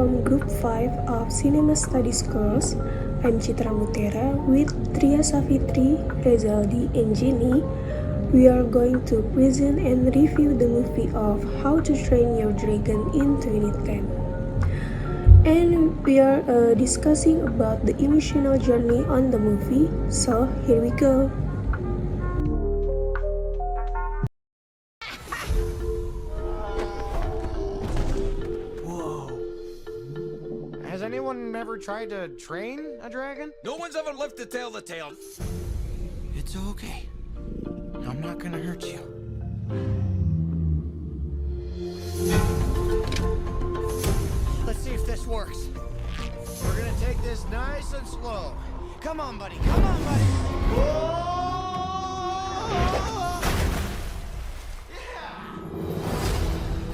from Group 5 of Cinema Studies course. I'm Citra Mutiara with Ria Safitri, Rezaldi, and Jenni. We are going to present and review the movie of How to Train Your Dragon in 2010. And we are discussing about the emotional journey on the movie. So here we go. Has anyone ever tried to train a dragon? No one's ever lived to tell the tale. It's okay. I'm not gonna hurt you. Let's see if this works. We're gonna take this nice and slow. Come on, buddy. Come on, buddy. Whoa!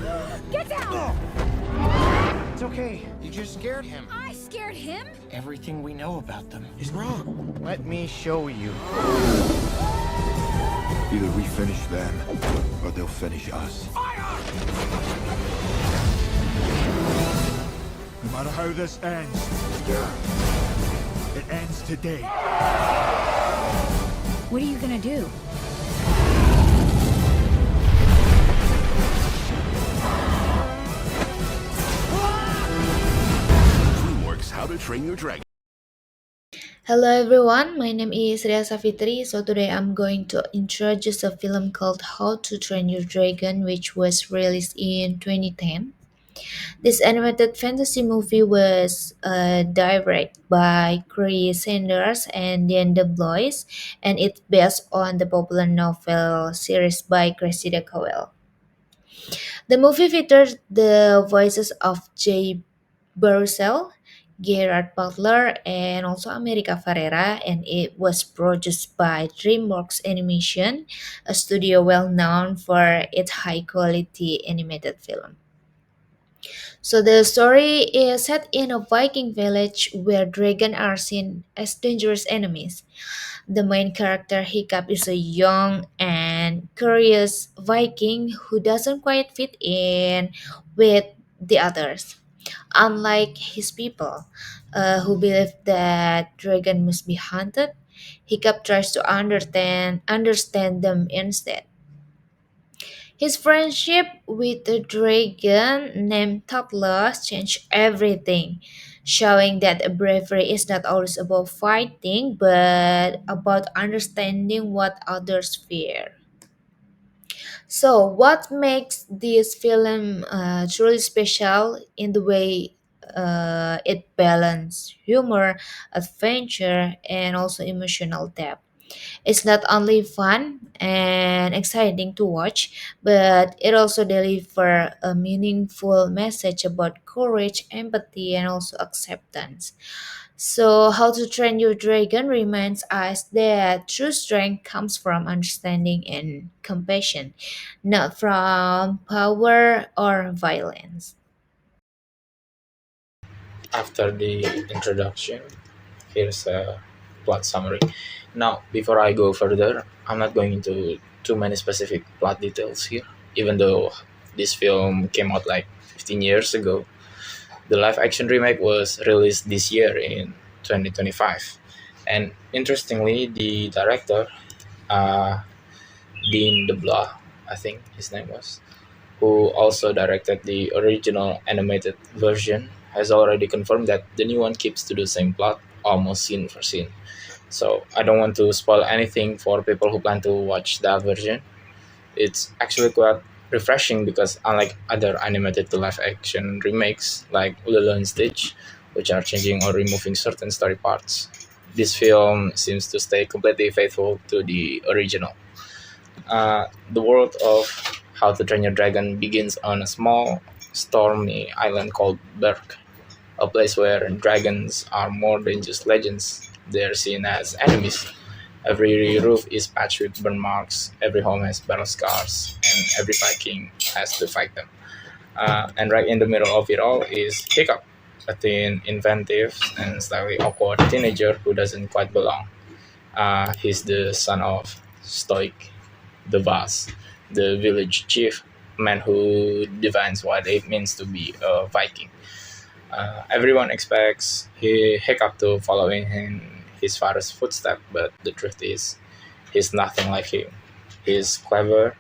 Yeah! Get down! It's okay. You just scared him. I scared him? Everything we know about them is wrong. Let me show you. Either we finish them, or they'll finish us. Fire! No matter how this ends, it ends today. What are you gonna do? DreamWorks How to Train Your Dragon. Hello everyone, my name is Ria Safitri. So today I'm going to introduce a film called How to Train Your Dragon, which was released in 2010. This animated fantasy movie was directed by Chris Sanders and Dan DeBlois, and it's based on the popular novel series by Cressida Cowell. The movie features the voices of Jay Baruchel, Gerard Butler, and also America Ferrera, and it was produced by DreamWorks Animation, a studio well known for its high quality animated film. So the story is set in a Viking village where dragons are seen as dangerous enemies. The main character Hiccup is a young and curious Viking who doesn't quite fit in with the others. Unlike his people, who believe that dragon must be hunted, Hiccup tries to understand them instead. His friendship with the dragon named Toddler changed everything, showing that bravery is not always about fighting, but about understanding what others fear. So, what makes this film truly special in the way it balances humor, adventure, and also emotional depth? It's not only fun and exciting to watch, but it also delivers a meaningful message about courage, empathy, and also acceptance. So, How to Train Your Dragon reminds us that true strength comes from understanding and compassion, not from power or violence. After the introduction, here's a plot summary. Now, before I go further, I'm not going into too many specific plot details here, even though this film came out like 15 years ago. The live action remake was released this year in 2025. And interestingly, the director, uh, Dean DeBlois, I think his name was, who also directed the original animated version, has already confirmed that the new one keeps to the same plot, almost scene for scene. So I don't want to spoil anything for people who plan to watch that version. It's actually quite refreshing because unlike other animated to live action remakes like Lilo and Stitch, which are changing or removing certain story parts, this film seems to stay completely faithful to the original. The world of How to Train Your Dragon begins on a small, stormy island called Berk, a place where dragons are more than just legends. They're seen as enemies. Every roof is patched with burn marks, every home has battle scars, and every Viking has to fight them. And right in the middle of it all is Hiccup, a thin, inventive, and slightly awkward teenager who doesn't quite belong. He's the son of Stoic, the boss, the village chief, man who defines what it means to be a Viking. Everyone expects Hiccup to follow in his father's footsteps, but the truth is, he's nothing like him. He's clever,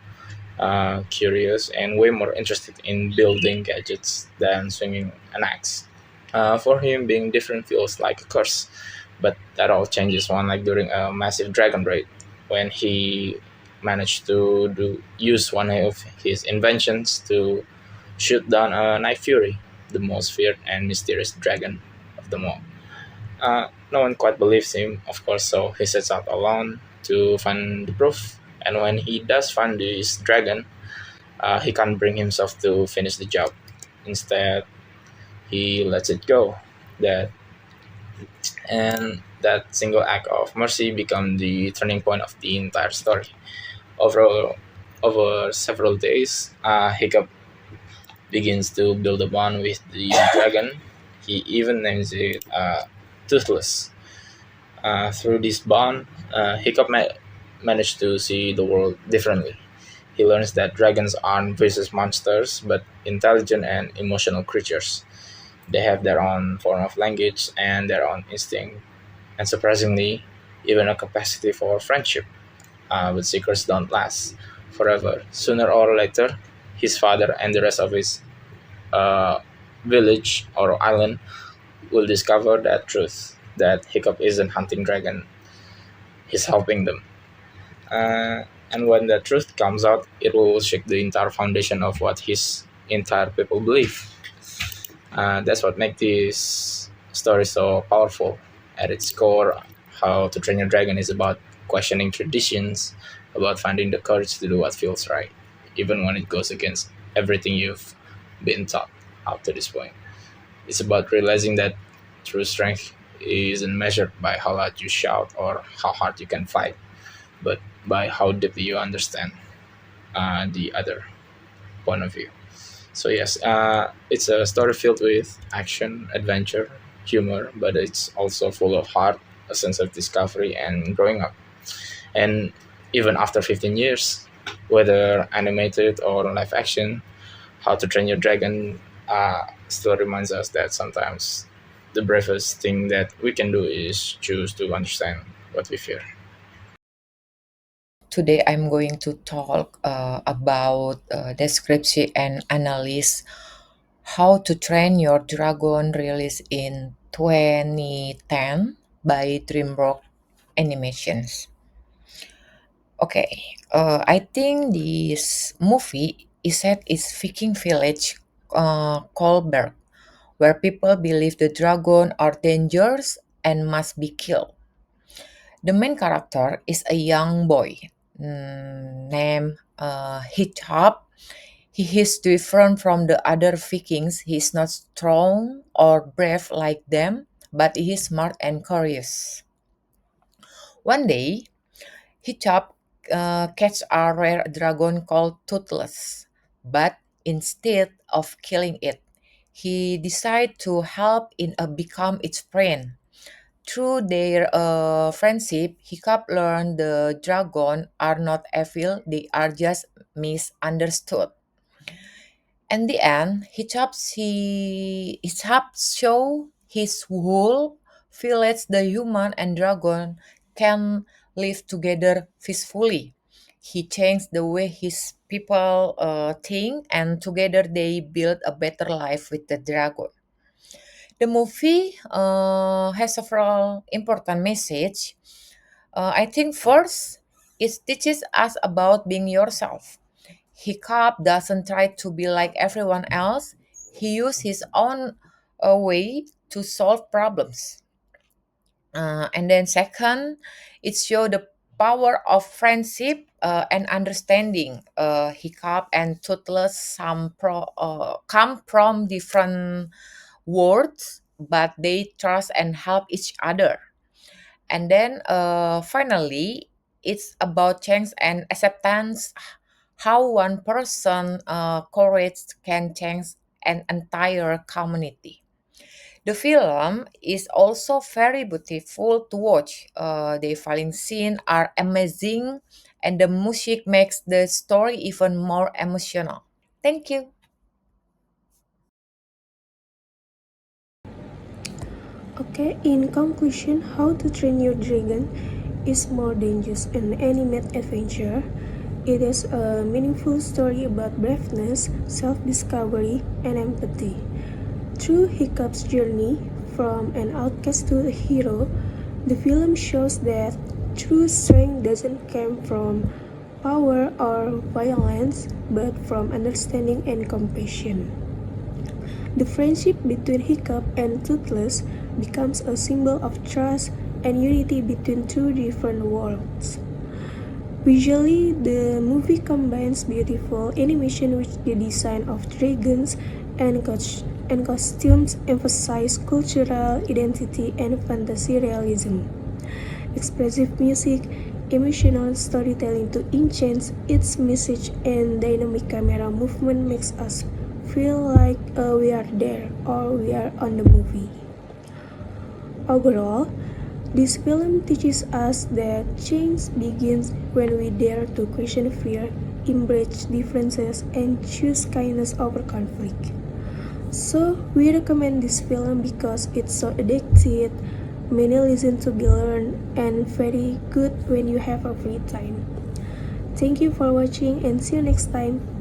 curious, and way more interested in building gadgets than swinging an axe. For him, being different feels like a curse, but that all changes one night during a massive dragon raid when he managed to use one of his inventions to shoot down a Night Fury, the most feared and mysterious dragon of them all. No one quite believes him, of course, so he sets out alone to find the proof. And when he does find this dragon, he can't bring himself to finish the job. Instead, he lets it go. That and that single act of mercy become the turning point of the entire story. Over over several days, Hiccup begins to build a bond with the dragon. He even names it Toothless. Through this bond, Hiccup managed to see the world differently. He learns that dragons aren't vicious monsters, but intelligent and emotional creatures. They have their own form of language and their own instinct, and surprisingly, even a capacity for friendship. But secrets don't last forever. Sooner or later, his father and the rest of his uh, village or island will discover that truth that Hiccup isn't hunting dragon, he's helping them. And when the truth comes out, it will shake the entire foundation of what his entire people believe. That's what makes this story so powerful. At its core, How to Train Your Dragon is about questioning traditions, about finding the courage to do what feels right, even when it goes against everything you've been taught up to this point. It's about realizing that true strength isn't measured by how loud you shout or how hard you can fight, but by how deeply you understand the other point of view. So yes, it's a story filled with action, adventure, humor, but it's also full of heart, a sense of discovery, and growing up. And even after 15 years, whether animated or live action, How to Train Your Dragon still reminds us that sometimes the bravest thing that we can do is choose to understand what we fear. Today I'm going to talk about description and analysis how to train your dragon released in 2010 by DreamWorks Animations. Okay, I think this movie is set in Viking village Kolberg, where people believe the dragon are dangerous and must be killed. The main character is a young boy named Hitchhop. He is different from the other Vikings. He is not strong or brave like them, but he is smart and curious. One day, Hitchhop catch a rare dragon called Toothless, but instead of killing it, he decided to help in become its friend. Through their friendship, Hiccup learned the dragon are not evil, they are just misunderstood. In the end, Hiccup show his whole village the human and dragon can live together peacefully. He changed the way his people think, and together they build a better life with the dragon. The movie has several important messages. I think first, it teaches us about being yourself. Hiccup doesn't try to be like everyone else. He uses his own way to solve problems. And then second, it shows the power of friendship and understanding. Hiccup and Toothless come from different words, but they trust and help each other. And then finally, it's about change and acceptance, how one person courage can change an entire community. The film is also very beautiful to watch. The fighting scenes are amazing, and the music makes the story even more emotional. Thank you. Okay, in conclusion, How to Train Your Dragon is more than just an animated adventure. It is a meaningful story about braveness, self-discovery, and empathy. Through Hiccup's journey from an outcast to a hero, the film shows that true strength doesn't come from power or violence, but from understanding and compassion. The friendship between Hiccup and Toothless becomes a symbol of trust and unity between two different worlds. Visually, the movie combines beautiful animation with the design of dragons and, costumes emphasize cultural identity and fantasy realism. Expressive music, emotional storytelling to enhance its message, and dynamic camera movement makes us feel like we are there or we are on the movie. Overall, this film teaches us that change begins when we dare to question fear, embrace differences, and choose kindness over conflict. So, we recommend this film because it's so addictive, many lessons to be learned, and very good when you have a free time. Thank you for watching and see you next time.